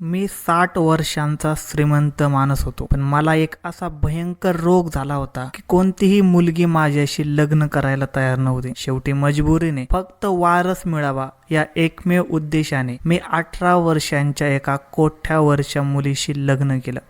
मी 60 वर्षांचा श्रीमंत माणूस होतो, पण मला एक असा भयंकर रोग झाला होता की कोणतीही मुलगी माझ्याशी लग्न करायला तयार नव्हती. शेवटी मजबुरीने फक्त वारस मिळावा या एकमेव उद्देशाने मी 18 वर्षांच्या एका कोठ्यावरच्या मुलीशी लग्न केलं.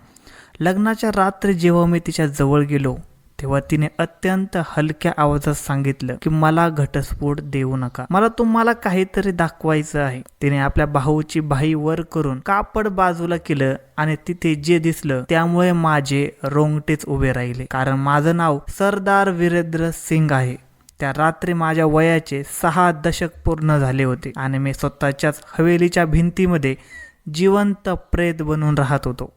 लग्नाच्या रात्री जेव्हा मी तिच्या जवळ गेलो तेव्हा तिने अत्यंत हलक्या आवाजात सांगितलं की मला घटस्फोट देऊ नका, मला तुम्हाला काहीतरी दाखवायचं आहे. तिने आपल्या भाऊची बाही वर करून कापड बाजूला केलं आणि तिथे जे दिसलं त्यामुळे माझे रोंगटेच उभे राहिले, कारण माझं नाव सरदार वीरेंद्र सिंग आहे. त्या रात्री माझ्या वयाचे 6 दशक पूर्ण झाले होते आणि मी स्वतःच्याच हवेलीच्या भिंतीमध्ये जिवंत प्रेत बनून राहत होतो.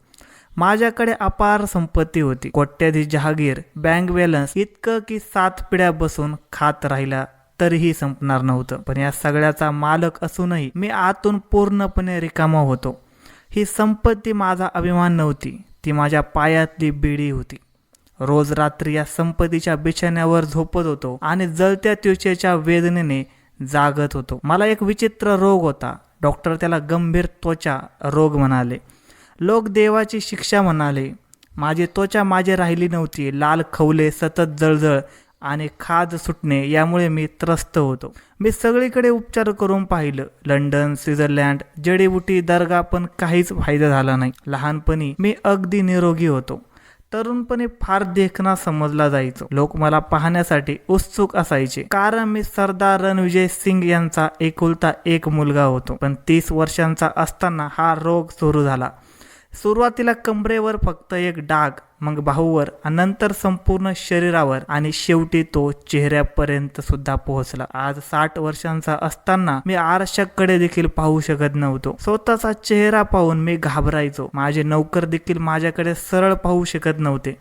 माझ्याकडे अपार संपत्ती होती, कोट्याधीश जहागीर, बँक बॅलन्स, इतकं की 7 पिढ्या बसून खात राहिला तरीही संपणार नव्हतं. पण या सगळ्याचा मालक असूनही मी आतून पूर्णपणे रिकामा होतो. ही संपत्ती माझा अभिमान नव्हती, ती माझ्या पायातली बेडी होती. रोज रात्री या संपत्तीच्या बिछाण्यावर झोपत होतो आणि जळत्या त्वचेच्या वेदनेने जागत होतो. मला एक विचित्र रोग होता. डॉक्टर त्याला गंभीर त्वचा रोग म्हणाले. लोक देवाची शिक्षा म्हणाले. माझी त्वचा माझी राहिली नव्हती. लाल खवले, सतत जळजळ आणि खाज सुटणे यामुळे मी त्रस्त होतो. मी सगळीकडे उपचार करून पाहिलं, लंडन, स्वित्झर्लंड, जडीबुटी, दर्गा, पण काहीच फायदा झाला नाही. लहानपणी मी अगदी निरोगी होतो. तरुणपणी फार देखणा समजला जायचो. लोक मला पाहण्यासाठी उत्सुक असायचे, कारण मी सरदार रणविजय सिंग यांचा एकुलता एक मुलगा होतो. पण 30 वर्षांचा असताना हा रोग सुरू झाला. सुरुवातीला कमरेवर फक्त एक डाग, मग बाहूवर, नंतर संपूर्ण शरीरावर आणि शेवटी तो चेहऱ्यापर्यंत सुद्धा पोहोचला. आज 60 वर्षांचा असताना मी आरशाकडे देखील पाहू शकत नव्हतो. स्वतःचा चेहरा पाहून मी घाबरायचो. माझे नौकर देखील माझ्याकडे सरळ पाहू शकत नव्हते.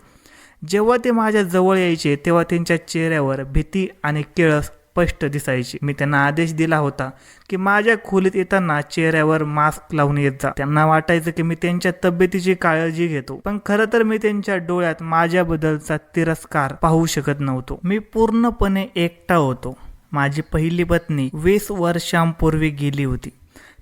जेव्हा ते माझ्या जवळ यायचे तेव्हा त्यांच्या चेहऱ्यावर भीती आणि किळस स्पष्ट दिसायची. मी त्यांना आदेश दिला होता की माझ्या खोलीत येताना चेहऱ्यावर मास्क लावून येत जा. त्यांना वाटायचं की मी त्यांच्या तब्येतीची काळजी घेतो, पण खरं तर मी त्यांच्या डोळ्यात माझ्याबद्दलचा तिरस्कार पाहू शकत नव्हतो. मी पूर्णपणे एकटा होतो. माझी पहिली पत्नी 20 वर्षांपूर्वी गेली होती.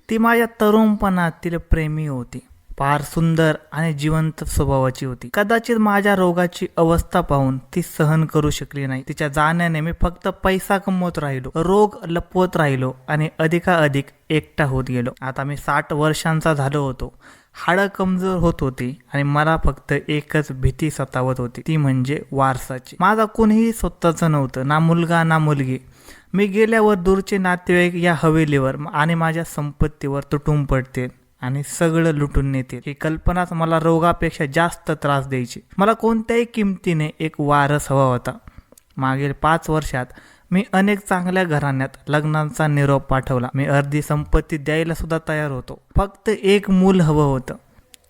ती माझ्या तरुणपणातील प्रेमी होती. फार सुंदर आणि जिवंत स्वभावाची होती. कदाचित माझ्या रोगाची अवस्था पाहून ती सहन करू शकली नाही. तिच्या जाण्याने मी फक्त पैसा कमवत राहिलो, रोग लपवत राहिलो आणि अधिकाधिक एकटा होत गेलो. आता मी 60 वर्षांचा झालो होतो. हाडं कमजोर होत होती आणि मला फक्त एकच भीती सतावत होती, ती म्हणजे वारसाची. माझा कोणीही स्वतःचं नव्हतं, ना मुलगा ना मुलगी. मी गेल्यावर दूरचे नातेवाईक या हवेलीवर आणि माझ्या संपत्तीवर तुटून पडतील आणि सगळं लुटून नेतील. ही कल्पनाच मला रोगापेक्षा जास्त त्रास द्यायची. मला कोणत्याही किमतीने एक वारस हवा होता. मागील 5 वर्षात मी अनेक चांगल्या घराण्यात लग्नांचा निरोप पाठवला. मी अर्धी संपत्ती द्यायला सुद्धा तयार होतो. फक्त एक मूल हवं होतं,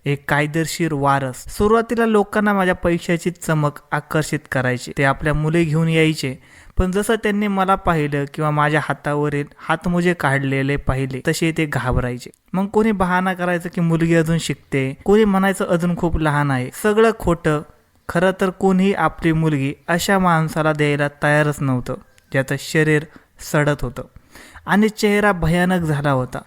एक कायदेशीर वारस. सुरुवातीला लोकांना माझ्या पैशाची चमक आकर्षित करायची. ते आपल्या मुले घेऊन यायचे, पण जसं त्यांनी मला पाहिलं किंवा माझ्या हातावरील हातमोजे काढलेले पाहिले तसे ते घाबरायचे. मग कोणी बहाणा करायचं की मुलगी अजून शिकते, कोणी म्हणायचं अजून खूप लहान आहे. सगळं खोटं. खरं तर कोणीही आपली मुलगी अशा माणसाला द्यायला तयारच नव्हतं, ज्याचं शरीर सडत होतं आणि चेहरा भयानक झाला होता.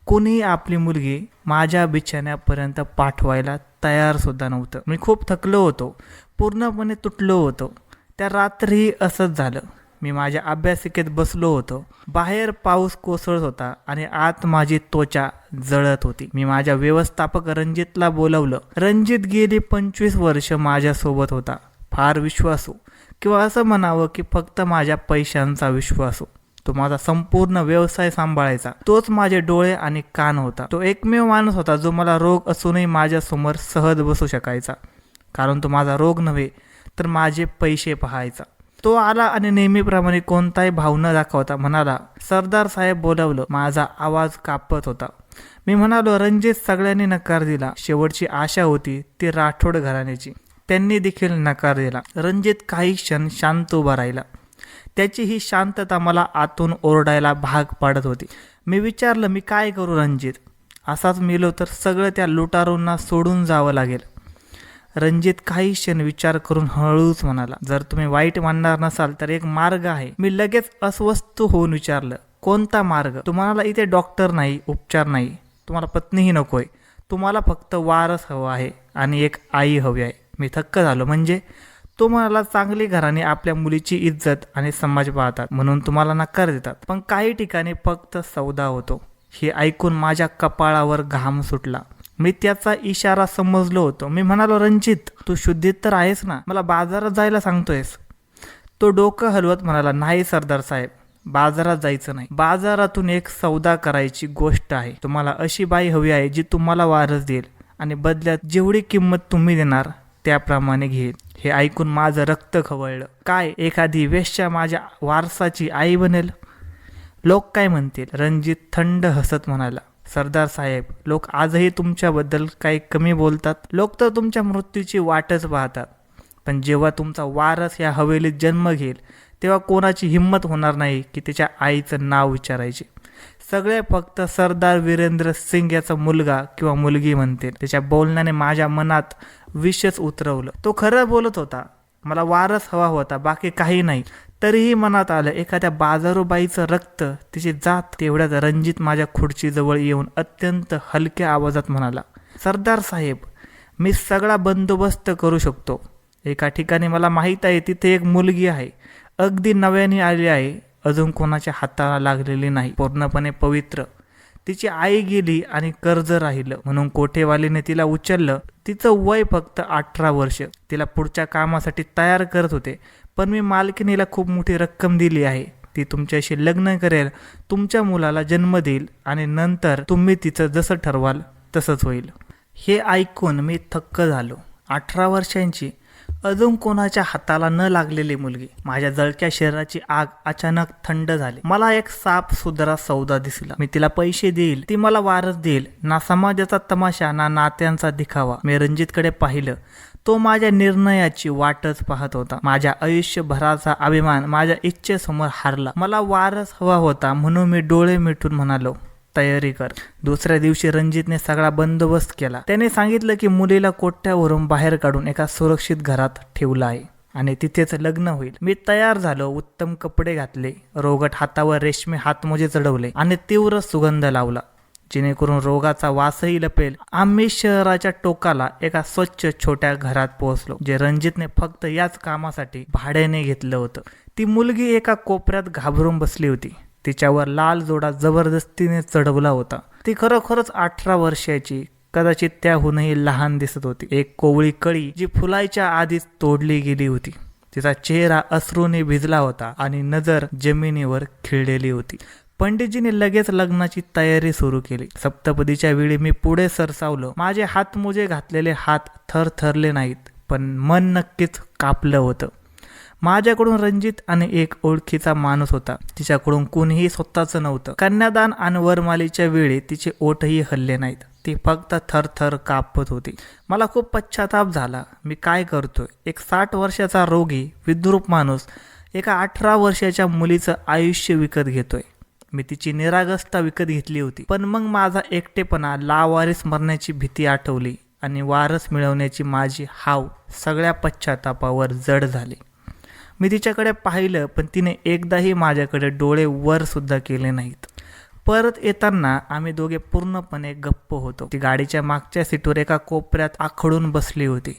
कोणीही आपली मुलगी माझ्या बिछाण्यापर्यंत पाठवायला तयार सुद्धा नव्हतं. मी खूप थकलो होतो, पूर्णपणे तुटलो होतो. त्या रात्रीही असंच झालं. मी माझ्या अभ्यासिकेत बसलो होतो. बाहेर पाऊस कोसळत होता आणि आत माझी त्वचा जळत होती. मी माझ्या व्यवस्थापक रणजितला बोलवलं. रणजित गेली 25 वर्ष माझ्यासोबत होता. फार विश्वासू, किंवा असं म्हणावं की फक्त माझ्या पैशांचा विश्वासू. तो माझा संपूर्ण व्यवसाय सांभाळायचा. तोच माझे डोळे आणि कान होता. तो एकमेव माणूस होता जो मला रोग असूनही माझ्यासमोर सहज बसू शकायचा, कारण तो माझा रोग नव्हे तर माझे पैसे पाहायचा. तो आला आणि नेहमीप्रमाणे कोणताही भाव न दाखवता म्हणाला, सरदार साहेब बोलावलं. माझा आवाज कापत होता. मी म्हणालो, रणजित. सगळ्यांनी नकार दिला. शेवटची आशा होती ती राठोड घराण्याची. त्यांनी देखील नकार दिला. रणजित काही क्षण शांत उभा राहिला. त्याची ही शांतता मला आतून ओरडायला भाग पाडत होती. मी विचारलं, मी काय करू रणजित? असाच मेलो तर सगळं त्या लुटारूंना सोडून जावं लागेल. रणजित काही क्षण विचार करून हळूच म्हणाला, जर तुम्ही वाईट मानणार नसाल तर एक मार्ग आहे. मी लगेच अस्वस्थ होऊन विचारलं, कोणता मार्ग? तुम्हाला इथे डॉक्टर नाही, उपचार नाही, तुम्हाला पत्नीही नकोय, तुम्हाला फक्त वारस हवं आहे आणि एक आई हवी आहे. मी थक्क झालो. म्हणजे तुम्हाला चांगली घराणे आपल्या मुलीची इज्जत आणि समाज पाहतात म्हणून तुम्हाला नकार देतात, पण काही ठिकाणी फक्त सौदा होतो. हे ऐकून माझ्या कपाळावर घाम सुटला. मी त्याचा इशारा समजलो होतो. मी म्हणालो, रणजित तू शुद्धीत तर आहेस ना, मला बाजारात जायला सांगतोयस? तो डोकं हलवत म्हणाला, नाही सरदार साहेब, बाजारात जायचं नाही. बाजारातून एक सौदा करायची गोष्ट आहे. तुम्हाला अशी बाई हवी आहे जी तुम्हाला वारस देईल आणि बदल्यात जेवढी किंमत तुम्ही देणार त्याप्रमाणे घेईल. हे ऐकून माझं रक्त खवळलं. काय एखादी वेश्या माझ्या वारसाची आई बनेल? लोक काय म्हणतील? रणजित थंड हसत म्हणाला, सरदार साहेब, लोक आजही तुमच्याबद्दल काही कमी बोलतात. लोक तर तुमच्या मृत्यूची वाटच पाहतात, पण जेव्हा तुमचा वारस या हवेलीत जन्म घेईल तेव्हा कोणाची हिंमत होणार नाही की त्याच्या आईचं नाव विचारायचे. सगळे फक्त सरदार वीरेंद्र सिंग याचा मुलगा किंवा मुलगी म्हणतील. त्याच्या बोलण्याने माझ्या मनात विषच उतरवलं. तो खरं बोलत होता. मला वारस हवा होता, बाकी काही नाही. तरीही मनात आलं, एखाद्या बाजारूबाईचं रक्त, तिची जात. तेवढ्यात रणजित माझ्या खुर्चीजवळ येऊन अत्यंत हलक्या आवाजात म्हणाला, सरदार साहेब, मी सगळा बंदोबस्त करू शकतो. एका ठिकाणी मला माहीत आहे तिथे एक मुलगी आहे, अगदी नव्याने आली आहे, अजून कोणाच्या हाताला लागलेली नाही, पूर्णपणे पवित्र. तिची आई गेली आणि कर्ज राहिलं म्हणून कोठेवालीने तिला उचललं. तिचं वय फक्त 18 वर्ष. तिला पुढच्या कामासाठी तयार करत होते, पण मी मालकिनीला खूप मोठी रक्कम दिली आहे. ती तुमच्याशी लग्न करेल, तुमच्या मुलाला जन्म देईल आणि नंतर तुम्ही तिचं जसं ठरवाल तसंच होईल. हे ऐकून मी थक्क झालो. 18 वर्षांची, अजून कोणाच्या हाताला न लागलेली मुलगी. माझ्या जळक्या शरीराची आग अचानक थंड झाली. मला एक साफ सुधारा सौदा दिसला. मी तिला पैसे देईल, ती मला वारस देईल. ना समाजाचा तमाशा, ना नात्यांचा दिखावा. मी रणजितकडे पाहिलं. तो माझ्या निर्णयाची वाटच पाहत होता. माझ्या आयुष्यभराचा अभिमान माझ्या इच्छेसमोर हारला. मला वारस हवा होता म्हणून मी डोळे मिटून म्हणालो, तयारी कर. दुसऱ्या दिवशी रणजितने सगळा बंदोबस्त केला. त्याने सांगितलं की मुलीला कोठ्यावरून बाहेर काढून एका सुरक्षित घरात ठेवलं आहे आणि तिथेच लग्न होईल. मी तयार झालो. उत्तम कपडे घातले, रोगट हातावर रेशमी हातमोजे चढवले आणि तीव्र सुगंध लावला जेणेकरून रोगाचा वासही लपेल. आम्ही शहराच्या टोकाला एका स्वच्छ छोट्या घरात पोहोचलो, जे रणजितने फक्त याच कामासाठी भाड्याने घेतलं होतं. ती मुलगी एका कोपऱ्यात घाबरून बसली होती. तिच्यावर लाल जोडा जबरदस्तीने चढवला होता. ती खरोखरच 18 वर्षाची, कदाचित त्याहूनही लहान दिसत होती. एक कोवळी कळी जी फुलायच्या आधीच तोडली गेली होती. तिचा चेहरा अश्रूने भिजला होता आणि नजर जमिनीवर खिळलेली होती. पंडितजीने लगेच लग्नाची तयारी सुरू केली. सप्तपदीच्या वेळी मी पुढे सरसावलो. माझे हातमोजे घातलेले हात थरथरले नाहीत, पण मन नक्कीच कापलं होतं. माझ्याकडून रणजित आणि एक ओळखीचा माणूस होता. तिच्याकडून कोणीही स्वतःचं नव्हतं. कन्यादान आणि वरमालीच्या वेळी तिचे ओठही हल्ले नाहीत. ती फक्त थरथर कापत होती. मला खूप पश्चाताप झाला. मी काय करतोय? एक 60 वर्षाचा रोगी विद्रूप माणूस एका 18 वर्षाच्या मुलीचं आयुष्य विकत घेतोय. मी तिची निरागसता विकत घेतली होती, पण मग माझा एकटेपणा, लावारिस मरण्याची भीती आठवली आणि वारस मिळवण्याची माझी हाव सगळ्या पश्चातापावर जड झाली. मी तिच्याकडे पाहिलं, पण तिने एकदाही माझ्याकडे डोळे वर सुद्धा केले नाहीत. परत येताना आम्ही दोघे पूर्णपणे गप्प होतो. ती गाडीच्या मागच्या सीटवर एका कोपऱ्यात आखडून बसली होती.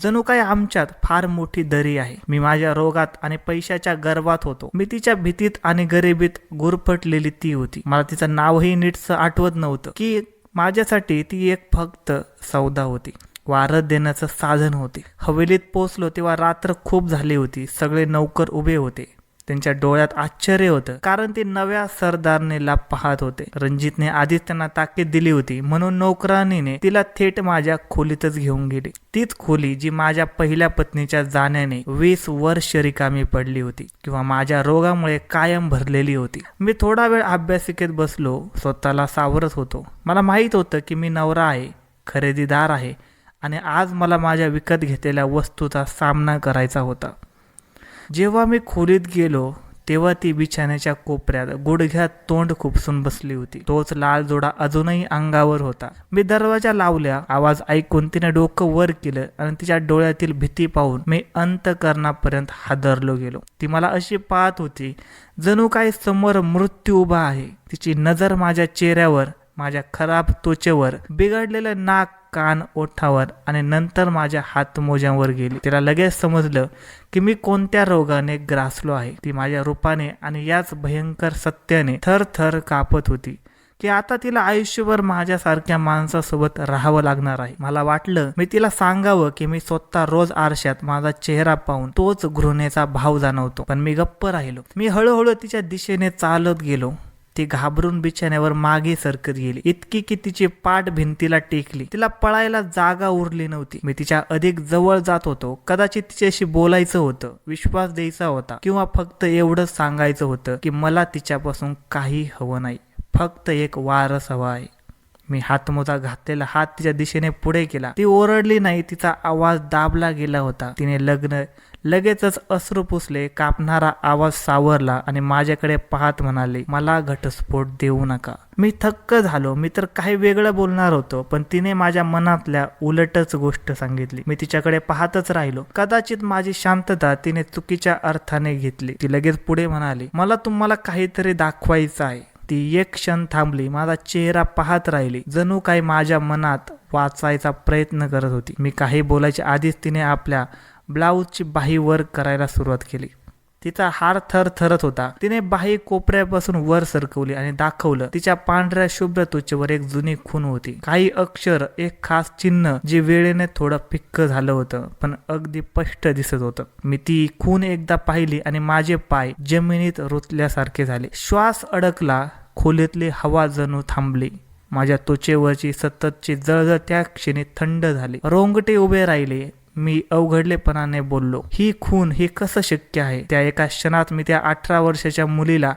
जणू काय आमच्यात फार मोठी दरी आहे. मी माझ्या रोगात आणि पैशाच्या गर्वात होतो. मी तिच्या भीतीत आणि गरिबीत गुरफटलेली ती होती. मला तिचं नावही नीटसं आठवत नव्हतं की माझ्यासाठी ती एक फक्त सौदा होती, वारस देण्याचं साधन होते. हवेलीत पोचलो तेव्हा रात्र खूप झाली होती. सगळे नौकर उभे होते. त्यांच्या डोळ्यात आश्चर्य होतं, कारण ते नव्या सरदारनेला पाहत होते. रणजितने आधीच त्यांना ताकीद दिली होती, म्हणून नौकरानीने तिला थेट माझ्या खोलीतच घेऊन गेली. तीच खोली जी माझ्या पहिल्या पत्नीच्या जाण्याने 20 वर्ष रिकामी पडली होती किंवा माझ्या रोगामुळे कायम भरलेली होती. मी थोडा वेळ अभ्यासिकेत बसलो, स्वतःला सावरत होतो. मला माहीत होतं की मी नवरा आहे, खरेदीदार आहे आणि आज मला माझ्या विकत घेतलेल्या वस्तूचा सामना करायचा होता. जेव्हा मी खोलीत गेलो तेव्हा ती बिछाण्याच्या कोपऱ्यात गुडघ्यात तोंड खुपसून बसली होती. तोच लाल जोडा अजूनही अंगावर होता. मी दरवाजा लावल्या. आवाज ऐकून तिने डोकं वर केलं आणि तिच्या डोळ्यातील भीती पाहून मी अंतकरणापर्यंत हादरलो गेलो. ती मला अशी पाहत होती जणू काय समोर मृत्यू उभा आहे. तिची नजर माझ्या चेहऱ्यावर, माझ्या खराब त्वचेवर, बिघडलेलं नाक, कान, ओठावर आणि नंतर माझ्या हातमोज्यांवर गेली. तिला लगेच समजलं की मी कोणत्या रोगाने ग्रासलो आहे. ती माझ्या रूपाने आणि याच भयंकर सत्याने थरथर कापत होती की आता तिला आयुष्यभर माझ्यासारख्या माणसासोबत राहावं लागणार आहे. मला वाटलं मी तिला सांगावं की मी स्वतः रोज आरशात माझा चेहरा पाहून तोच घृणेचा भाव जाणवतो, पण मी गप्प राहिलो. मी हळूहळू तिच्या दिशेने चालत गेलो. ती घाबरून बिछाण्यावर मागे सरकत गेली, इतकी की तिची पाठ भिंतीला टेकली. तिला पळायला जागा उरली नव्हती. मी तिच्या अधिक जवळ जात होतो. कदाचित तिच्याशी बोलायचं होतं, विश्वास द्यायचा होता, किंवा फक्त एवढंच सांगायचं होतं की मला तिच्यापासून काही हवं नाही, फक्त एक वारस हवा आहे. मी हातमोजा घातलेला हात तिच्या दिशेने पुढे केला. ती ओरडली नाही, तिचा आवाज दाबला गेला होता. तिने लगेचच अश्रू पुसले. कापणारा आवाज सावरला आणि माझ्याकडे पाहत म्हणाली, मला घटस्फोट देऊ नका. मी थक्क झालो. मी तर काही वेगळं बोलणार होतो, पण तिने माझ्या मनातल्या उलटच गोष्ट सांगितली. मी तिच्याकडे पाहतच राहिलो. कदाचित माझी शांतता तिने चुकीच्या अर्थाने घेतली. ती लगेच पुढे म्हणाली, मला तुम्हाला काहीतरी दाखवायचं आहे. ती एक क्षण थांबली, माझा चेहरा पाहत राहिली, जणू काही माझ्या मनात वाचायचा प्रयत्न करत होती. मी काही बोलायच्या आधीच तिने आपल्या ब्लाऊजची बाही वर करायला सुरुवात केली. तिचा हार थरथरत होता. तिने बाही कोपऱ्यापासून वर सरकवली आणि दाखवलं. तिच्या पांढऱ्या शुभ्र त्वचेवर एक जुनी खून होती. काही अक्षर, एक खास चिन्ह जे वेळेने थोडं फिक्क झालं होतं, पण अगदी स्पष्ट दिसत होतं. मी ती खून एकदा पाहिली आणि माझे पाय जमिनीत रुतल्यासारखे झाले. श्वास अडकला. खोलीतली हवा जणू थांबली. माझ्या त्वचेवरची सततची जळजळ त्या क्षणी थंड झाली. रोंगटे उभे राहिले. मी अवघडलेपणाने बोललो, ही खून, हे कसं शक्य आहे? त्या एका क्षणात मी त्या 18 वर्षाच्या मुलीला,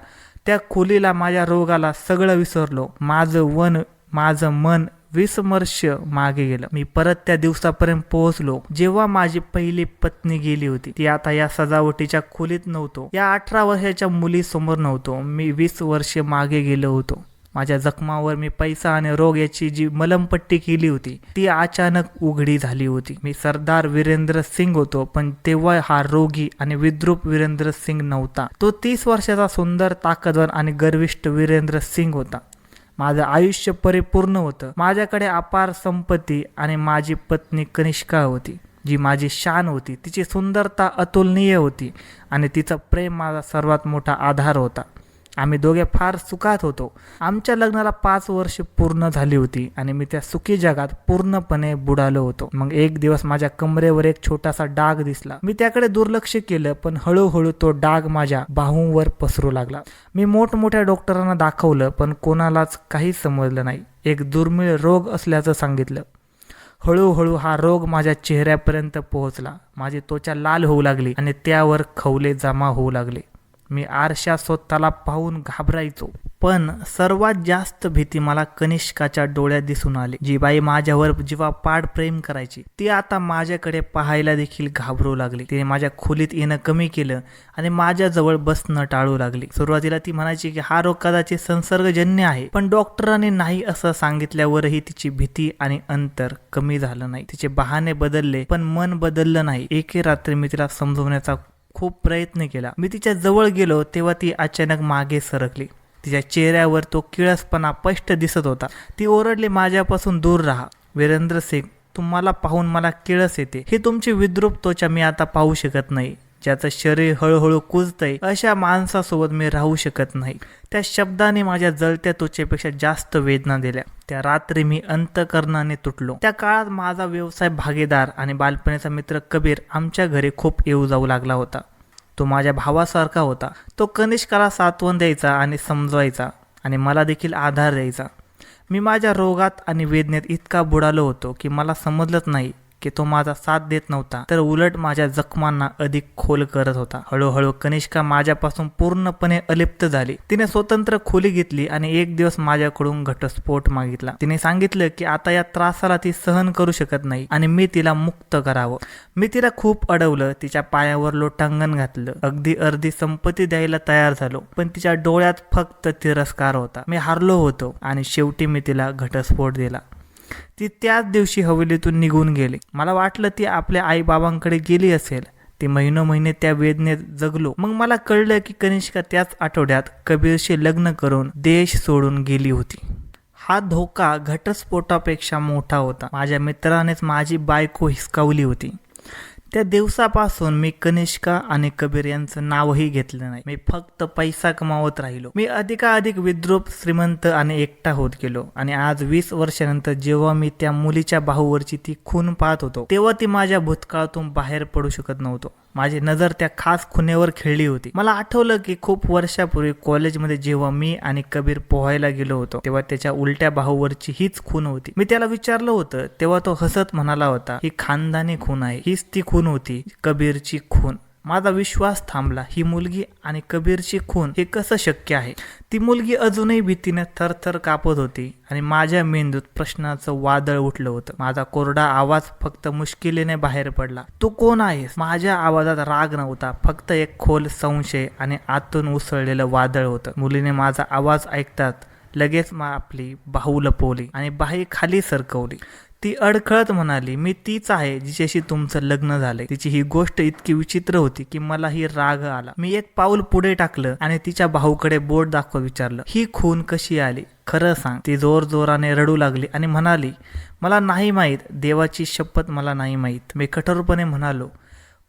त्या खोलीला, माझ्या रोगाला सगळं विसरलो. माझं मन 20 वर्ष मागे गेलं. मी परत त्या दिवसापर्यंत पोहोचलो जेव्हा माझी पहिली पत्नी गेली होती. ती आता या सजावटीच्या खोलीत नव्हतो, या 18 वर्षाच्या मुलीसमोर नव्हतो. मी 20 वर्ष मागे गेलो होतो. माझ्या जखमावर मी पैसा आणि रोग याची जी मलमपट्टी केली होती ती अचानक उघडी झाली होती. मी सरदार वीरेंद्र सिंग होतो, पण तेव्हा हा रोगी आणि विद्रूप वीरेंद्र सिंग नव्हता. तो 30 वर्षाचा सुंदर, ताकदवार आणि गर्विष्ठ वीरेंद्र सिंग होता. माझं आयुष्य परिपूर्ण होतं. माझ्याकडे अपार संपत्ती आणि माझी पत्नी कनिष्का होती, जी माझी शान होती. तिची सुंदरता अतुलनीय होती आणि तिचं प्रेम माझा सर्वात मोठा आधार होता. आम्ही दोघे फार सुखात होतो. आमच्या लग्नाला 5 वर्ष पूर्ण झाली होती आणि मी त्या सुखी जगात पूर्णपणे बुडालो होतो. मग एक दिवस माझ्या कमरेवर एक छोटासा डाग दिसला. मी त्याकडे दुर्लक्ष केलं, पण हळूहळू तो डाग माझ्या बाहूंवर पसरू लागला. मी मोठमोठ्या डॉक्टरांना दाखवलं, पण कोणालाच काही समजलं नाही. एक दुर्मिळ रोग असल्याचं सांगितलं. हळूहळू हा रोग माझ्या चेहऱ्यापर्यंत पोहोचला. माझी त्वचा लाल होऊ लागली आणि त्यावर खवले जमा होऊ लागले. मी आरशात स्वतःला पाहून घाबरायचो, पण सर्वात जास्त भीती मला कनिष्काच्या डोळ्यात दिसून आली. जी बाई माझ्यावर जीवापाड प्रेम करायची, ती आता माझ्याकडे पाहायला देखील घाबरू लागली. तिने माझ्या खोलीत येणं कमी केलं आणि माझ्याजवळ बसणं टाळू लागली. सुरुवातीला ती म्हणायची की हा रोग कदाचित संसर्गजन्य आहे, पण डॉक्टरांनी नाही असं सांगितल्यावरही तिची भीती आणि अंतर कमी झालं नाही. तिचे बहाणे बदलले, पण मन बदललं नाही. एके रात्री मी तिला समजवण्याचा खूप प्रयत्न केला. मी तिच्या जवळ गेलो तेव्हा ती अचानक मागे सरकली. तिच्या चेहऱ्यावर तो किळसपणा स्पष्ट दिसत होता. ती ओरडली, माझ्यापासून दूर राहा. वीरेंद्र सिंग, तुम्हाला पाहून मला किळस येते. ही तुमची विद्रूप त्वचा मी आता पाहू शकत नाही. ज्याचं शरीर हळूहळू कुजतंय, अशा माणसासोबत मी राहू शकत नाही. त्या शब्दाने माझ्या जळत्या त्वचेपेक्षा जास्त वेदना दिल्या. त्या रात्री मी अंतकरणाने तुटलो. त्या काळात माझा व्यवसाय भागीदार आणि बालपणीचा मित्र कबीर आमच्या घरी खूप येऊ जाऊ लागला होता. तो माझ्या भावासारखा होता. तो कनिष्काला सांत्वन द्यायचा आणि समजवायचा आणि मला देखील आधार द्यायचा. मी माझ्या रोगात आणि वेदनेत इतका बुडालो होतो की मला समजलंच नाही की तो माझा साथ देत नव्हता, तर उलट माझ्या जखमांना अधिक खोल करत होता. हळूहळू कनिष्का माझ्यापासून पूर्णपणे अलिप्त झाली. तिने स्वतंत्र खोली घेतली आणि एक दिवस माझ्याकडून घटस्फोट मागितला. तिने सांगितलं की आता या त्रासाला ती सहन करू शकत नाही आणि मी तिला मुक्त करावं. मी तिला खूप अडवलं, तिच्या पायावर लोटांगण घातलं, अगदी अर्धी संपत्ती द्यायला तयार झालो, पण तिच्या डोळ्यात फक्त तिरस्कार होता. मी हारलो होतो आणि शेवटी मी तिला घटस्फोट दिला. ती त्याच दिवशी हवेलीतून निघून गेली. मला वाटलं ती आपल्या आई बाबांकडे गेली असेल. ती महिने त्या वेदनेत जगलो. मग मला कळलं की कनिष्का त्याच आठवड्यात कबीरशी लग्न करून देश सोडून गेली होती. हा धोका घटस्फोटापेक्षा मोठा होता. माझ्या मित्रानेच माझी बायको हिसकावली होती. त्या दिवसापासून मी कनिष्का आणि कबीर यांचं नावही घेतलं नाही. मी फक्त पैसा कमावत राहिलो. मी अधिकाधिक विद्रूप, श्रीमंत आणि एकटा होत गेलो. आणि आज 20 वर्षानंतर जेव्हा मी त्या मुलीच्या बाहूवरची ती खून पाहत होतो, तेव्हा ती माझ्या भूतकाळातून बाहेर पडू शकत नव्हतो. माझी नजर त्या खास खुनेवर खेळली होती. मला आठवलं की खूप वर्षापूर्वी कॉलेजमध्ये जेव्हा मी आणि कबीर पोहायला गेलो होतो, तेव्हा त्याच्या उलट्या बाहूवरची हीच खून होती. मी त्याला विचारलं होतं, तेव्हा तो हसत म्हणाला होता, ही खानदानी खून आहे. हीच ती खून होती, कबीरची खून. माझा विश्वास थांबला. ही मुलगी आणि कबीरची खून, हे कसं शक्य आहे? ती मुलगी अजूनही भीतीने थरथर कापत होती आणि माझ्या मेंदूत प्रश्नाचं वादळ उठलं होतं. माझा कोरडा आवाज फक्त मुश्किलीने बाहेर पडला, तू कोण आहेस? माझ्या आवाजात राग नव्हता, फक्त एक खोल संशय आणि आतून उसळलेलं वादळ होतं. मुलीने माझा आवाज ऐकतात लगेच आपली बाहू लपवली आणि बाही खाली सरकवली. ती अडखळत म्हणाली, मी तीच आहे जिच्याशी तुमचं लग्न झालंय. तिची ही गोष्ट इतकी विचित्र होती की मलाही राग आला. मी एक पाऊल पुढे टाकलं आणि तिच्या भाऊकडे बोट दाखवत विचारलं, ही खून कशी आली? खरं सांग. ती जोराने रडू लागली आणि म्हणाली, मला नाही माहीत, देवाची शपथ मला नाही माहीत. मी कठोरपणे म्हणालो,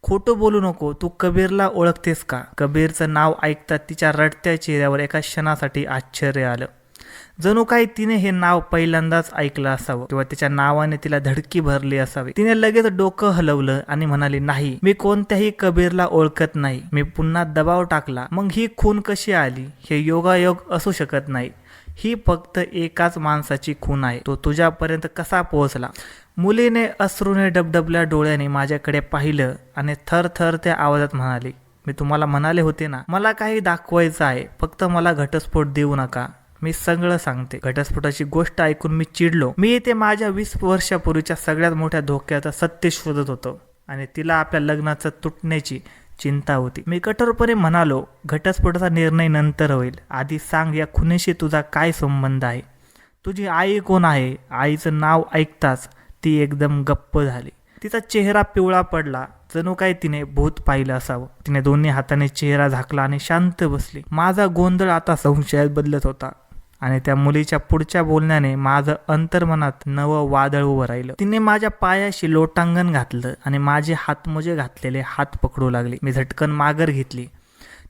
खोटं बोलू नको. तू कबीरला ओळखतेस का? कबीरचं नाव ऐकतात तिच्या रडत्या चेहऱ्यावर एका क्षणासाठी आश्चर्य आलं. जणू काही तिने हे नाव पहिल्यांदाच ऐकलं असावं किंवा तिच्या नावाने तिला धडकी भरली असावी. तिने लगेच डोकं हलवलं आणि म्हणाली, नाही, मी कोणत्याही कबीरला ओळखत नाही. मी पुन्हा दबाव टाकला, मग ही खून कशी आली? हे योगायोग असू शकत नाही. ही फक्त एकाच माणसाची खून आहे. तो तुझ्यापर्यंत कसा पोहोचला? मुलीने अश्रूने डबडबल्या डोळ्याने माझ्याकडे पाहिलं आणि थरथर त्या आवाजात म्हणाली, मी तुम्हाला म्हणाले होते ना, मला काही दाखवायचं आहे, फक्त मला घटस्फोट देऊ नका. मी सगळं सांगते. घटस्फोटाची गोष्ट ऐकून मी चिडलो. मी इथे माझ्या 20 वर्षापूर्वीच्या सगळ्यात मोठ्या धोक्याचं सत्य शोधत होतो आणि तिला आपल्या लग्नाचं तुटण्याची चिंता होती. मी कठोरपणे म्हणालो, घटस्फोटाचा निर्णय नंतर होईल. आधी सांग, या खुनीशी तुझा काय संबंध आहे? तुझी आई कोण आहे? आईचं नाव ऐकताच ती एकदम गप्प झाली. तिचा चेहरा पिवळा पडला, जणू काही तिने भूत पाहिलं असावं. तिने दोन्ही हाताने चेहरा झाकला आणि शांत बसली. माझा गोंधळ आता संशयात बदलत होता आणि त्या मुलीच्या पुढच्या बोलण्याने माझं अंतर्मनात नवं वादळ उभं राहिलं. तिने माझ्या पायाशी लोटांगण घातलं आणि माझे हातमोजे घातलेले हात पकडू लागली. मी झटकन माघार घेतली.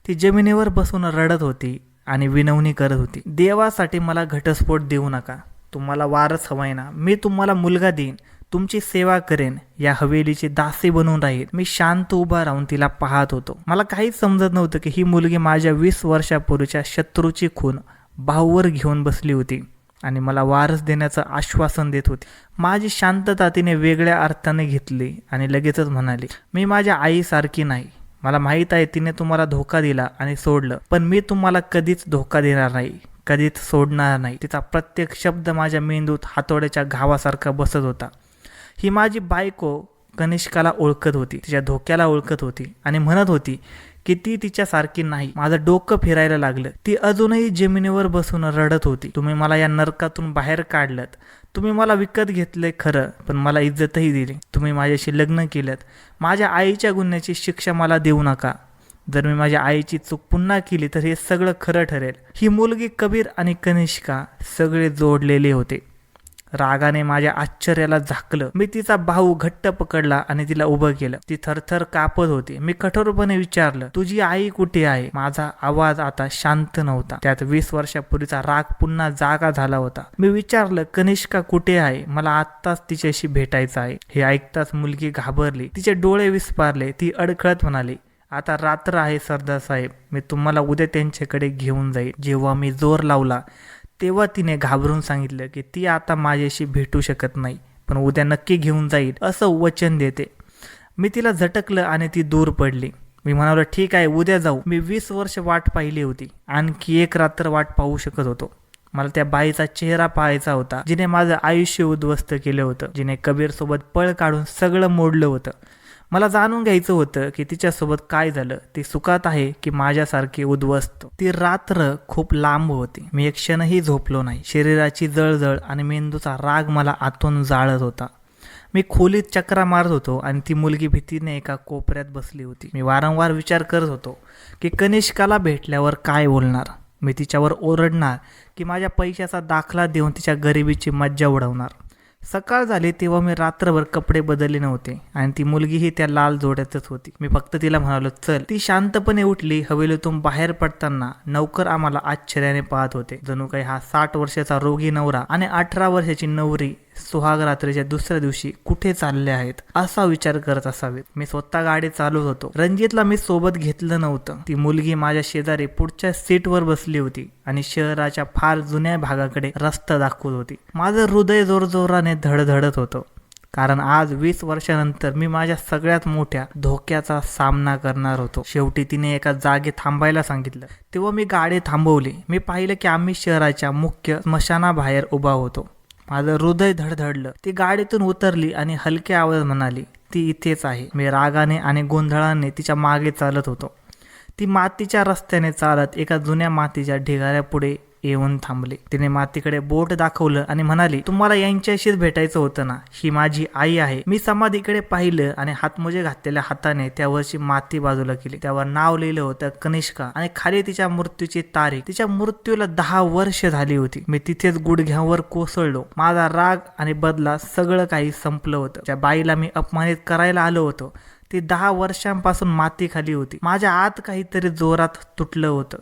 ती जमिनीवर बसून रडत होती आणि विनवणी करत होती, देवासाठी मला घटस्फोट देऊ नका. तुम्हाला वारस हवाय ना? मी तुम्हाला मुलगा देईन, तुमची सेवा करेन, या हवेलीची दासी बनून राहील. मी शांत उभा राहून तिला पाहत होतो. मला काहीच समजत नव्हतं की ही मुलगी माझ्या 20 वर्षापूर्वीच्या शत्रूची खून बाहूवर घेऊन बसली होती आणि मला वारस देण्याचं आश्वासन देत होती. माझी शांतता तिने वेगळ्या अर्थाने घेतली आणि लगेचच म्हणाली, मी माझ्या आईसारखी नाही. मला माहीत आहे तिने तुम्हाला धोका दिला आणि सोडलं, पण मी तुम्हाला कधीच धोका देणार नाही, कधीच सोडणार नाही. तिचा प्रत्येक शब्द माझ्या मेंदूत हातोड्याच्या घावासारखा बसत होता. ही माझी बायको कनिष्काला ओळखत होती, तिच्या धोक्याला ओळखत होती आणि म्हणत होती की ती तिच्यासारखी नाही. माझं डोकं फिरायला लागलं. ती अजूनही जमिनीवर बसून रडत होती. तुम्ही मला या नरकातून बाहेर काढलं, तुम्ही मला विकत घेतले खरं, पण मला इज्जतही दिली. तुम्ही माझ्याशी लग्न केलं. माझ्या आईच्या गुन्ह्याची शिक्षा मला देऊ नका. जर मी माझ्या आईची चूक पुन्हा केली तर हे सगळं खरं ठरेल. ही मुलगी, कबीर आणि कनिष्का सगळे जोडलेले होते. रागाने माझ्या आश्चर्याला झाकलं. मी तिचा बाहू घट्ट पकडला आणि तिला उभं केलं. ती थरथर कापत होती. मी कठोरपणे विचारलं, तुझी आई कुठे आहे? माझा आवाज आता शांत नव्हता. त्यात 20 वर्षापूर्वीचा राग पुन्हा जागा झाला होता. मी विचारलं, कनिष्का कुठे आहे? मला आत्ताच तिच्याशी भेटायचं आहे. हे ऐकताच मुलगी घाबरली. तिचे डोळे विस्पारले. ती अडखळत म्हणाली, आता रात्र आहे सरदार साहेब, मी तुम्हाला उद्या त्यांच्याकडे घेऊन जाईल. जेव्हा मी जोर लावला तेव्हा तिने घाबरून सांगितलं की ती आता माझ्याशी भेटू शकत नाही, पण उद्या नक्की घेऊन जाईल असं वचन देते. मी तिला झटकलं आणि ती दूर पडली. मी म्हणालो, ठीक आहे, उद्या जाऊ. मी 20 वर्ष वाट पाहिली होती, आणखी एक रात्र वाट पाहू शकत होतो. मला त्या बाईचा चेहरा पाहायचा होता, जिने माझं आयुष्य उद्ध्वस्त केलं होतं, जिने कबीर सोबत पळ काढून सगळं मोडलं होतं. मला जाणून घ्यायचं होतं की तिच्यासोबत काय झालं, ती सुखात आहे की माझ्यासारखी उद्ध्वस्त. ती रात्र खूप लांब होती. मी एक क्षणही झोपलो नाही. शरीराची जळजळ आणि मेंदूचा राग मला आतून जाळत होता. मी खोलीत चक्रा मारत होतो आणि ती मुलगी भीतीने एका कोपऱ्यात बसली होती. मी वारंवार विचार करत होतो की कनिष्काला भेटल्यावर काय बोलणार. मी तिच्यावर ओरडणार की माझ्या पैशाचा दाखला देऊन तिच्या गरिबीची मज्जा उडवणार. सकाळ झाली तेव्हा मी रात्रभर कपडे बदलले नव्हते आणि ती मुलगीही त्या लाल जोड्यातच होती. मी फक्त तिला म्हणालो चल. ती शांतपणे उठली. हवेलीतून बाहेर पडताना नौकर आम्हाला आश्चर्याने पाहत होते. जणू काही हा 60 वर्षाचा रोगी नवरा आणि 18 वर्षाची नवरी सुहाग रात्रीच्या दुसऱ्या दिवशी कुठे चालले आहेत असा विचार करत असावेत. मी स्वतः गाडी चालवत होतो. रणजितला मी सोबत घेतलं नव्हतं. ती मुलगी माझ्या शेजारी पुढच्या सीटवर बसली होती आणि शहराच्या फार जुन्या भागाकडे रस्ता दाखवत होती. माझं हृदय जोरजोराने धडधडत होतं, कारण आज 20 वर्षानंतर मी माझ्या सगळ्यात मोठ्या धोक्याचा सामना करणार होतो. शेवटी तिने एका जागी थांबायला सांगितलं. तेव्हा मी गाडी थांबवली. मी पाहिलं की आम्ही शहराच्या मुख्य स्मशानाबाहेर उभा होतो. माझं हृदय धडधडलं. ती गाडीतून उतरली आणि हलक्या आवाज म्हणाली, ती इथेच आहे. मी रागाने आणि गोंधळाने तिच्या मागे चालत होतो. ती मातीच्या रस्त्याने चालत एका जुन्या मातीच्या ढिगाऱ्यापुढे येऊन थांबली. तिने मातीकडे बोट दाखवलं आणि म्हणाली, तुम्हाला यांच्याशीच भेटायचं होतं ना, ही माझी आई आहे. मी समाधीकडे पाहिलं आणि हातमोजे घातलेल्या हाताने त्यावरची माती बाजूला केली. त्यावर नाव लिहिलं होतं कनिष्का आणि खाली तिच्या मृत्यूची तारीख. तिच्या मृत्यूला 10 वर्ष झाली होती. मी तिथेच गुडघ्यावर कोसळलो. माझा राग आणि बदला सगळं काही संपलं होतं. ज्या बाईला मी अपमानित करायला आलो होतो ती 10 वर्षांपासून माती खाली होती. माझ्या आत काहीतरी जोरात तुटलं होतं.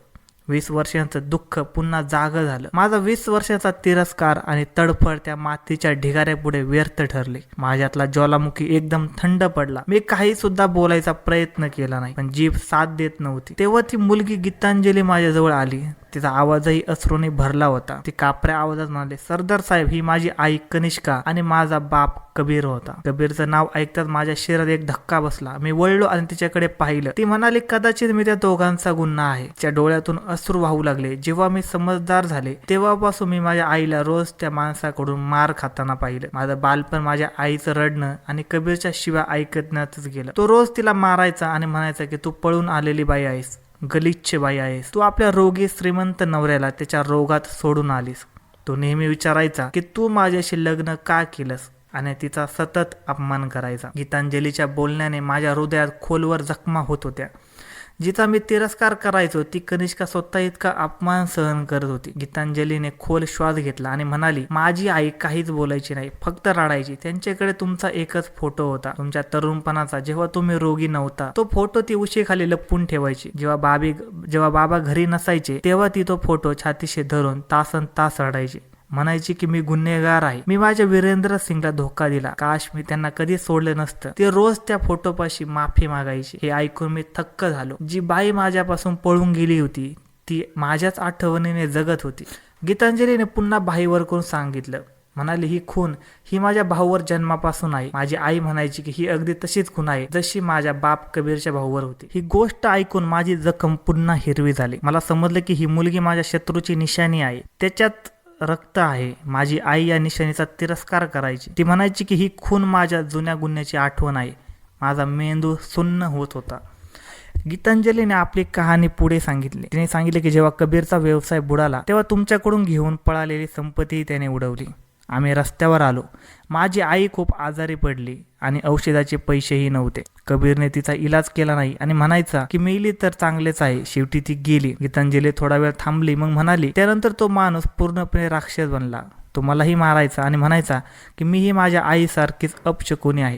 20 वर्षांचं दुःख पुन्हा जागं झालं. माझा 20 वर्षाचा तिरस्कार आणि तडफड त्या मातीच्या ढिगाऱ्यापुढे व्यर्थ ठरले. माझ्यातला ज्वालामुखी एकदम थंड पडला. मी काही सुद्धा बोलायचा प्रयत्न केला नाही, पण जीभ साथ देत नव्हती. तेव्हा ती मुलगी गीतांजली माझ्याजवळ आली. तिचा आवाजही अश्रूने भरला होता. ती कापऱ्या आवाजात म्हणाले, सरदार साहेब, ही माझी आई कनिष्का आणि माझा बाप कबीर होता. कबीरचं नाव ऐकताच माझ्या शरीरात एक धक्का बसला. मी वळलो आणि तिच्याकडे पाहिलं. ती म्हणाली, कदाचित मी त्या दोघांचा गुन्हा आहे. तिच्या डोळ्यातून अश्रू वाहू लागले. जेव्हा मी समजदार झाले तेव्हापासून मी माझ्या आईला रोज त्या माणसाकडून मार खाताना पाहिलं. माझं बालपण माझ्या आईचं रडणं आणि कबीरच्या शिव्या ऐकण्यातच गेलं. तो रोज तिला मारायचा आणि म्हणायचा की तू पळून आलेली बाई आहेस, गलिच्छ बाई आहेस. तू आपल्या रोगी श्रीमंत नवऱ्याला त्याच्या रोगात सोडून आलीस. तो नेहमी विचारायचा की तू माझ्याशी लग्न का केलंस आणि तिचा सतत अपमान करायचा. गीतांजलीच्या बोलण्याने माझ्या हृदयात खोलवर जखमा होत होत्या. जिचा मी तिरस्कार करायचो ती कनिष्का स्वतः इतका अपमान सहन करत होती. गीतांजलीने खोल श्वास घेतला आणि म्हणाली, माझी आई काहीच बोलायची नाही, फक्त रडायची. त्यांच्याकडे तुमचा एकच फोटो होता, तुमच्या तरुणपणाचा, जेव्हा तुम्ही रोगी नव्हता. तो फोटो ती उशीखाली लपवून ठेवायची. जेव्हा बाबा घरी नसायचे तेव्हा ती तो फोटो छातीशी धरून तासन तास रडायची. म्हणायची की मी गुन्हेगार आहे, मी माझ्या वीरेंद्र सिंगला धोका दिला, काश मी त्यांना कधी सोडलं नसतं. ते रोज त्या फोटोपाशी माफी मागायची. हे ऐकून मी थक्क झालो. जी बाई माझ्यापासून पळून गेली होती ती माझ्याच आठवणीने जगत होती. गीतांजलीने पुन्हा बाईवर करून सांगितलं. म्हणाली, ही खून ही माझ्या भाऊवर जन्मापासून आहे. माझी आई म्हणायची की ही अगदी तशीच खून आहे जशी माझ्या बाप कबीरच्या भाऊवर होती. ही गोष्ट ऐकून माझी जखम पुन्हा हिरवी झाली. मला समजलं की ही मुलगी माझ्या शत्रूची निशाणी आहे, त्याच्यात रक्त आहे. माझी आई या निशाणीचा तिरस्कार करायची. ती म्हणायची की ही खून माझ्या जुन्या गुन्ह्याची आठवण आहे. माझा मेंदू सुन्न होत होता. गीतांजलीने आपली कहाणी पुढे सांगितली. तिने सांगितले की जेव्हा कबीरचा व्यवसाय बुडाला तेव्हा तुमच्याकडून घेऊन पळालेली संपत्ती त्याने उडवली. आम्ही रस्त्यावर आलो. माझी आई खूप आजारी पडली आणि औषधाचे पैसेही नव्हते. कबीरने तिचा इलाज केला नाही आणि म्हणायचा की मेली तर चांगलेच आहे. शेवटी ती गेली. गीतांजली थोडा वेळ थांबली, मग म्हणाली, त्यानंतर तो माणूस पूर्णपणे राक्षस बनला. तो मलाही मारायचा आणि म्हणायचा की मीही माझ्या आईसारखीच अपशकुनी आहे.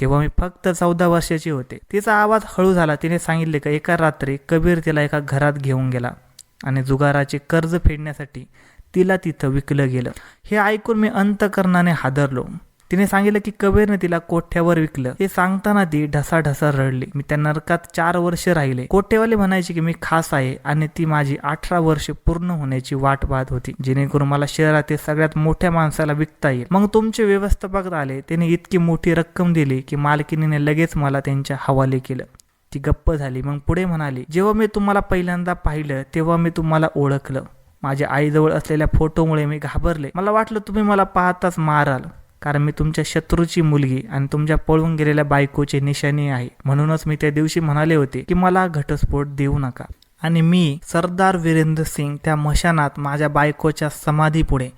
तेव्हा मी फक्त 14 वर्षाची होते. तिचा आवाज हळू झाला. तिने सांगितले की एका रात्री कबीर तिला एका घरात घेऊन गेला आणि जुगाराचे कर्ज फेडण्यासाठी तिला तिथं विकलं गेलं. हे ऐकून मी अंतकरणाने हादरलो. तिने सांगितलं की कबीरने तिला कोठ्यावर विकलं. हे सांगताना ती ढसाढसा रडली. मी त्या नरकात 4 वर्ष राहिले. कोठेवाले म्हणायचे की मी खास आहे आणि ती माझी 18 वर्ष पूर्ण होण्याची वाट पाहत होती, जेणेकरून मला शहरातील सगळ्यात मोठ्या माणसाला विकता येईल. मग तुमचे व्यवस्थापक आले. त्याने इतकी मोठी रक्कम दिली की मालकीनीने लगेच मला त्यांच्या हवाले केलं. ती गप्प झाली. मग पुढे म्हणाली, जेव्हा मी तुम्हाला पहिल्यांदा पाहिलं तेव्हा मी तुम्हाला ओळखलं. माझ्या आईजवळ असलेल्या फोटोमुळे मी घाबरले. मला वाटलं तुम्ही मला पाहताच माराल, कारण मी तुमच्या शत्रूची मुलगी आणि तुमच्या पळून गेलेल्या बायकोची निशाणी आहे. म्हणूनच मी त्या दिवशी म्हणाले होते की मला घटस्फोट देऊ नका. आणि मी सरदार वीरेंद्र सिंग त्या मशानात माझ्या बायकोच्या समाधीपुढे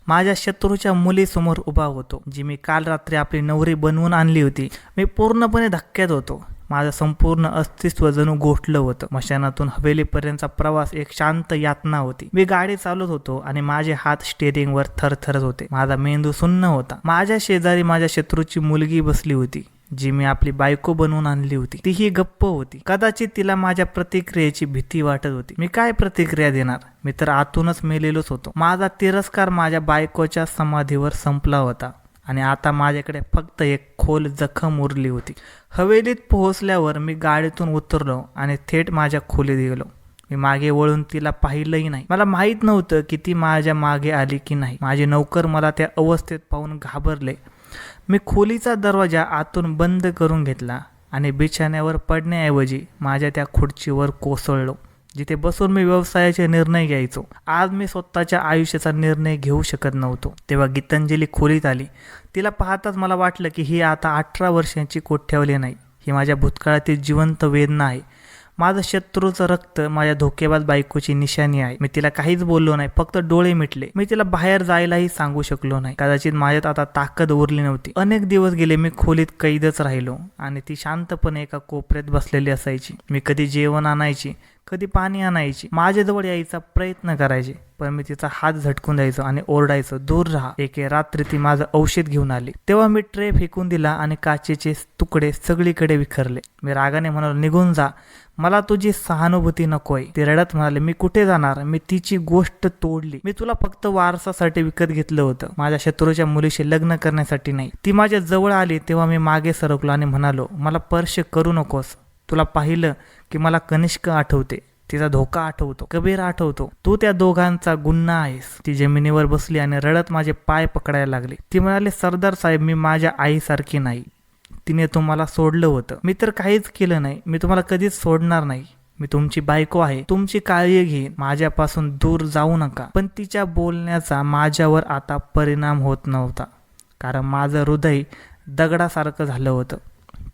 माझ्या शत्रूच्या मुलीसमोर उभा होतो, जी मी काल रात्री आपली नवरी बनवून आणली होती. मी पूर्णपणे धक्क्यात होतो. माझं संपूर्ण अस्तित्व जणू गोठलं होतं. मशानातून हवेलीपर्यंतचा प्रवास एक शांत यातना होती. मी गाडी चालवत होतो आणि माझे हात स्टेअरिंगवर थरथरत होते. माझा मेंदू सुन्न होता. माझ्या शेजारी माझ्या शत्रूची मुलगी बसली होती, जी मी आपली बायको बनवून आणली होती. तीही गप्प होती. कदाचित तिला माझ्या प्रतिक्रियेची भीती वाटत होती. मी काय प्रतिक्रिया देणार? मी तर आतूनच मेलेलोच होतो. माझा तिरस्कार माझ्या बायकोच्या समाधीवर संपला होता आणि आता माझ्याकडे फक्त एक खोल जखम उरली होती. हवेलीत पोहोचल्यावर मी गाडीतून उतरलो आणि थेट माझ्या खोलीत गेलो. मी मागे वळून तिला पाहिलंही नाही. मला माहीत नव्हतं की ती माझ्या मागे आली की नाही. माझे नौकर मला त्या अवस्थेत पाहून घाबरले. मी खोलीचा दरवाजा आतून बंद करून घेतला आणि बिछाण्यावर पडण्याऐवजी माझ्या त्या खुर्चीवर कोसळलो, जिथे बसून मी व्यवसायाचे निर्णय घ्यायचो. आज मी स्वतःच्या आयुष्याचा निर्णय घेऊ शकत नव्हतो. तेव्हा गीतांजली खोलीत आली. तिला पाहताच मला वाटलं की ही आता 18 वर्षांची कोठ्यावली नाही, ही माझ्या भूतकाळातील जिवंत वेदना आहे. माझं शत्रूचं रक्त माझ्या धोकेबाज बायकोची निशाणी आहे. मी तिला काहीच बोललो नाही, फक्त डोळे मिटले. मी तिला बाहेर जायलाही सांगू शकलो नाही. कदाचित माझ्यात आता ताकद उरली नव्हती. अनेक दिवस गेले. मी खोलीत कैदच राहिलो आणि ती शांतपणे एका कोपऱ्यात बसलेली असायची. मी कधी जेवण आणायची, कधी पाणी आणायची, माझ्याजवळ यायचा प्रयत्न करायचे, पण मी तिचा हात झटकून द्यायचो आणि ओरडायचो, दूर राहा. एके रात्री ती माझं औषध घेऊन आली. तेव्हा मी ट्रे फेकून दिला आणि काचेचे तुकडे सगळीकडे विखरले. मी रागाने म्हणालो, निघून जा, मला तुझी सहानुभूती नकोय. ती रडत म्हणाले, मी कुठे जाणार? मी तिची गोष्ट तोडली. मी तुला फक्त वारसासाठी विकत घेतलं होतं, माझ्या शत्रूच्या मुलीशी लग्न करण्यासाठी नाही. ती माझ्या जवळ आली तेव्हा मी मागे सरकलो आणि म्हणालो, मला स्पर्श करू नकोस. तुला पाहिलं की मला कनिष्क आठवते, तिचा धोका आठवतो, कबीर आठवतो. तू त्या दोघांचा गुन्हा आहेस. ती जमिनीवर बसली आणि रडत माझे पाय पकडायला लागली. ती म्हणाली, सरदार साहेब, मी माझ्या आईसारखी नाही. तिने तुम्हाला सोडलं होतं. मी तर काहीच केलं नाही. मी तुम्हाला कधीच सोडणार नाही. मी तुमची बायको आहे, तुमची काळजी घेईन, माझ्यापासून दूर जाऊ नका. पण तिच्या बोलण्याचा माझ्यावर आता परिणाम होत नव्हता, कारण माझं हृदय दगडासारखं झालं होतं.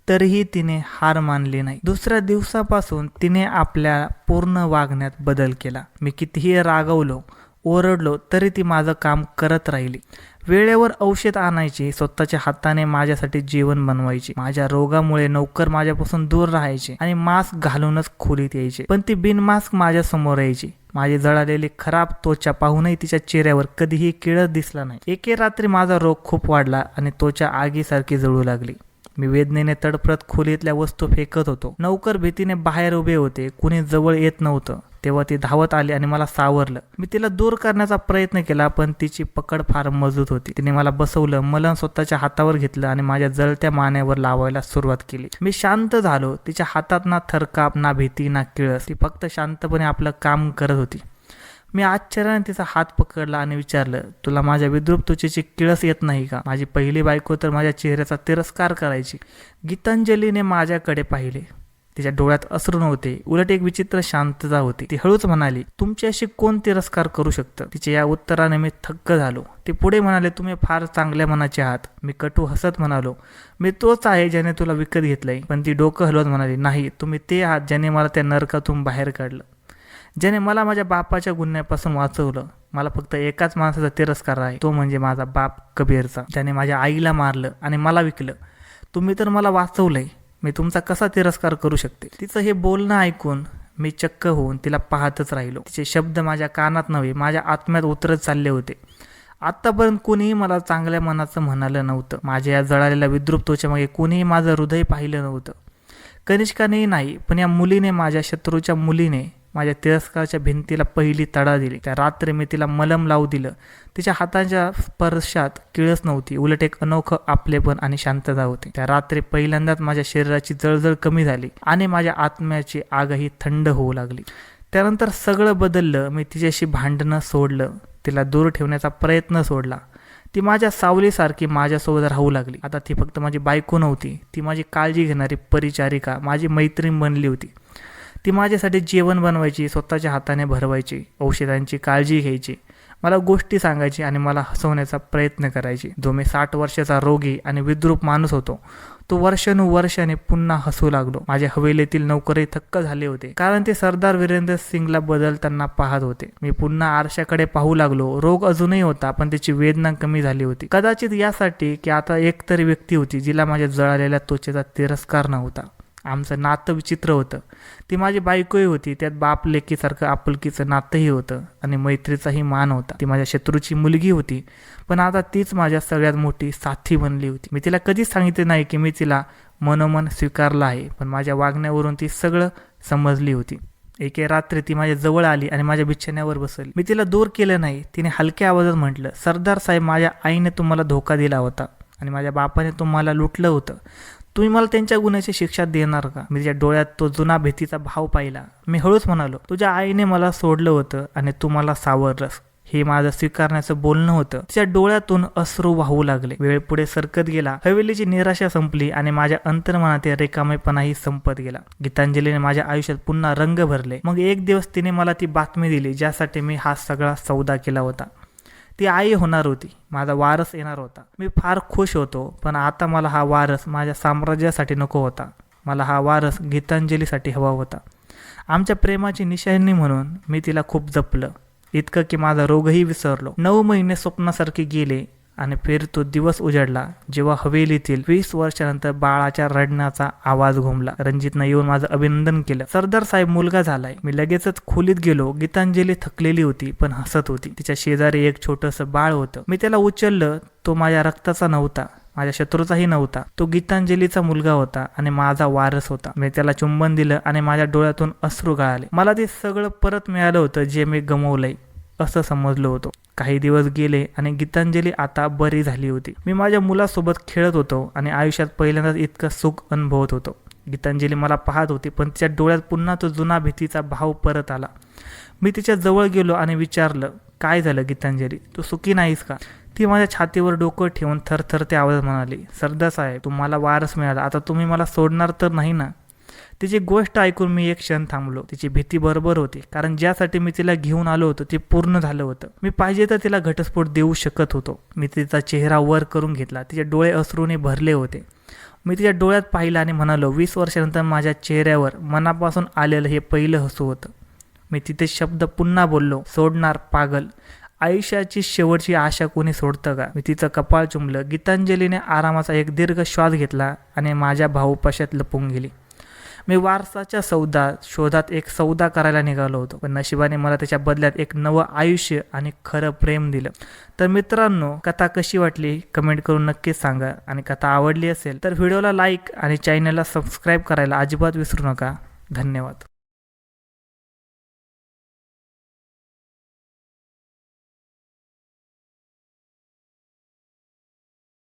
तरीही तिने हार मानली नाही. दुसऱ्या दिवसापासून तिने आपल्या पूर्ण वागण्यात बदल केला. मी कितीही रागवलो, ओरडलो तरी ती माझं काम करत राहिली. वेळेवर औषध आणायची, स्वतःच्या हाताने माझ्यासाठी जेवण बनवायची. माझ्या रोगामुळे नौकर माझ्यापासून दूर राहायचे आणि मास्क घालूनच खोलीत यायचे, पण ती बिन मास्क माझ्या समोर यायची. माझी जळालेली खराब त्वचा पाहूनही तिच्या चेहऱ्यावर कधीही किळस दिसला नाही. एके रात्री माझा रोग खूप वाढला आणि त्वचा आगीसारखी जळू लागली. मी वेदनेने तडफडत खोलीतल्या वस्तू फेकत होतो. नौकर भीतीने बाहेर उभे होते, कुणी जवळ येत नव्हतं. तेव्हा ती धावत आली आणि मला सावरलं. मी तिला दूर करण्याचा प्रयत्न केला, पण तिची पकड फार मजबूत होती. तिने मला बसवलं, मलम स्वतःच्या हातावर घेतलं आणि माझ्या जळत्या मानेवर लावायला सुरुवात केली. मी शांत झालो. तिच्या हातात ना थरकाप, ना भीती, ना किळस. ती फक्त शांतपणे आपलं काम करत होती. मी आश्चर्याने तिचा हात पकडला आणि विचारलं, तुला माझ्या विद्रूप त्वचेची किळस येत नाही का? माझी पहिली बायको तर माझ्या चेहऱ्याचा तिरस्कार करायची. गीतांजलीने माझ्याकडे पाहिले. तिच्या डोळ्यात अश्रू नव्हते, उलट एक विचित्र शांतता होती. ती हळूच म्हणाली, तुमच्याशी कोण तिरस्कार करू शकतं? तिच्या या उत्तराने मी थक्क झालो. ती पुढे म्हणाले, तुम्ही फार चांगल्या मनाचे आहात. मी कटू हसत म्हणालो, मी तोच आहे ज्याने तुला विकत घेतलंय. पण ती डोकं हलवत म्हणाली, नाही, तुम्ही ते आहात ज्याने मला त्या नरकातून बाहेर काढलं, ज्याने मला माझ्या बापाच्या गुन्ह्यापासून वाचवलं. मला फक्त एकाच माणसाचा तिरस्कार आहे, तो म्हणजे माझा बाप कबीरचा, ज्याने माझ्या आईला मारलं आणि मला विकलं. तुम्ही तर मला वाचवलंय, मी तुमचा कसा तिरस्कार करू शकते? तिचं हे बोलणं ऐकून मी चक्क होऊन तिला पाहतच राहिलो. तिचे शब्द माझ्या कानात नव्हे, माझ्या आत्म्यात उतरत चालले होते. आतापर्यंत कोणीही मला चांगल्या मनाचं म्हणालं नव्हतं. माझ्या या जळालेल्या विद्रूप त्वचेमागे कोणीही माझं हृदय पाहिलं नव्हतं. कनिष्कानेही नाही, पण या मुलीने, माझ्या शत्रूच्या मुलीने माझ्या तिरस्काराच्या भिंतीला पहिली तडा दिली. त्या रात्री मी तिला मलम लावू दिलं. तिच्या हातांच्या स्पर्शात किळस नव्हती, उलट एक अनोखं आपलेपण आणि शांतता होती. त्या रात्री पहिल्यांदाच माझ्या शरीराची जळजळ कमी झाली आणि माझ्या आत्म्याची आगही थंड होऊ लागली. त्यानंतर सगळं बदललं. मी तिच्याशी भांडणं सोडलं, तिला दूर ठेवण्याचा प्रयत्न सोडला. ती माझ्या सावलीसारखी माझ्यासोबत राहू लागली. आता ती फक्त माझी बायको नव्हती, ती माझी काळजी घेणारी परिचारिका, माझी मैत्रीण बनली होती. ती माझ्यासाठी जेवण बनवायची, स्वतःच्या हाताने भरवायची, औषधांची काळजी घ्यायची, मला गोष्टी सांगायची आणि मला हसवण्याचा प्रयत्न करायची. जो मी 60 वर्षाचा रोगी आणि विद्रूप माणूस होतो, तो वर्षानुवर्षाने पुन्हा हसू लागलो. माझ्या हवेलीतील नौकरही थक्क झाले होते, कारण ते सरदार वीरेंद्र सिंगला बदलताना पाहत होते. मी पुन्हा आरशाकडे पाहू लागलो. रोग अजूनही होता, पण त्याची वेदना कमी झाली होती. कदाचित यासाठी की आता एकतरी व्यक्ती होती जिला माझ्या जळालेल्या त्वचेचा तिरस्कार नव्हता. आमचं नातं विचित्र होतं. ती माझी बायकोही होती, त्यात बाप लेकीसारखं आपुलकीचं नातंही होतं आणि मैत्रीचाही मान होता. ती माझ्या शत्रूची मुलगी होती, पण आता तीच माझ्या सगळ्यात मोठी साथी बनली होती. मी तिला कधीच सांगितले नाही की मी तिला मनोमन स्वीकारलं आहे, पण माझ्या वागण्यावरून ती सगळं समजली होती. एके रात्री ती माझ्या जवळ आली आणि माझ्या बिछाण्यावर बसली. मी तिला दूर केलं नाही. तिने हलक्या आवाजात म्हटलं, सरदार साहेब, माझ्या आईने तुम्हाला धोका दिला होता आणि माझ्या बापाने तुम्हाला लुटलं होतं. तुम्ही मला त्यांच्या गुन्ह्याची शिक्षा देणार का? मी तिच्या डोळ्यात तो जुना भीतीचा भाव पाहिला. मी हळूच म्हणालो, तुझ्या आईने मला सोडलं होतं आणि तू मला सावरलंस. हे माझं स्वीकारण्याचं बोलणं होतं. तिच्या डोळ्यातून अश्रू वाहू लागले. वेळ पुढे सरकत गेला. हवेलीची निराशा संपली आणि माझ्या अंतर्मनातील रिकामेपणाही संपत गेला. गीतांजलीने माझ्या आयुष्यात पुन्हा रंग भरले. मग एक दिवस तिने मला ती बातमी दिली ज्यासाठी मी हा सगळा सौदा केला होता. ती आई होणार होती, माझा वारस येणार होता. मी फार खुश होतो, पण आता मला हा वारस माझ्या साम्राज्यासाठी नको होता. मला हा वारस गीतांजलीसाठी हवा होता. आमच्या प्रेमाची निशाणी म्हणून मी तिला खूप जपलं, इतकं की माझा रोगही विसरलो. 9 महिने स्वप्नासारखे गेले आणि फिर तो दिवस उजाडला जेव्हा हवेलीतील 20 वर्षानंतर बाळाच्या रडण्याचा आवाज घुमला. रणजितनं येऊन माझं अभिनंदन केलं. सरदार साहेब, मुलगा झालाय. मी लगेचच खोलीत गेलो. गीतांजली थकलेली होती पण हसत होती. तिच्या शेजारी एक छोटंसं बाळ होतं. मी त्याला उचललं. तो माझ्या रक्ताचा नव्हता, माझ्या शत्रूचाही नव्हता. तो गीतांजलीचा मुलगा होता आणि माझा वारस होता. मी त्याला चुंबन दिलं आणि माझ्या डोळ्यातून अश्रू गळाले. मला ते सगळं परत मिळालं होतं जे मी गमावलंय असं समजलो होतो. काही दिवस गेले आणि गीतांजली आता बरी झाली होती. मी माझ्या मुलासोबत खेळत होतो आणि आयुष्यात पहिल्यांदाच इतकं सुख अनुभवत होतो. गीतांजली मला पाहत होती, पण तिच्या डोळ्यात पुन्हा तो जुना भीतीचा भाव परत आला. मी तिच्या जवळ गेलो आणि विचारलं, काय झालं गीतांजली, तू सुखी नाहीस का? ती माझ्या छातीवर डोकं ठेवून थरथरत्या आवाजात म्हणाली, सरदार साहेब, तुम्हाला वारस मिळाला, आता तुम्ही मला सोडणार तर नाही ना? तिची गोष्ट ऐकून मी एक क्षण थांबलो. तिची भीती बरोबर होती, कारण ज्यासाठी मी तिला घेऊन आलो होतो ते पूर्ण झालं होतं. मी पाहिजे तर तिला घटस्फोट देऊ शकत होतो. मी तिचा चेहरा वर करून घेतला. तिचे डोळे अश्रूने भरले होते. मी तिच्या डोळ्यात पाहिलं आणि म्हणालो, 20 वर्षानंतर माझ्या चेहऱ्यावर मनापासून आलेलं हे पहिलं हसू होतं. मी तिथे शब्द पुन्हा बोललो, सोडणार पागल, आयुष्याची शेवटची आशा कोणी सोडतं का? मी तिचं कपाळ चुंबलं. गीतांजलीने आरामाचा एक दीर्घ श्वास घेतला आणि माझ्या भाऊपाशात लपून गेली. मी वारसाच्या शोधात एक सौदा करायला निघालो होतो, पण नशिबाने मला त्याच्या बदल्यात एक नवं आयुष्य आणि खरं प्रेम दिलं. तर मित्रांनो, कथा कशी वाटली कमेंट करून नक्कीच सांगा. आणि कथा आवडली असेल तर व्हिडिओला लाईक आणि चॅनलला सबस्क्राईब करायला अजिबात विसरू नका. धन्यवाद.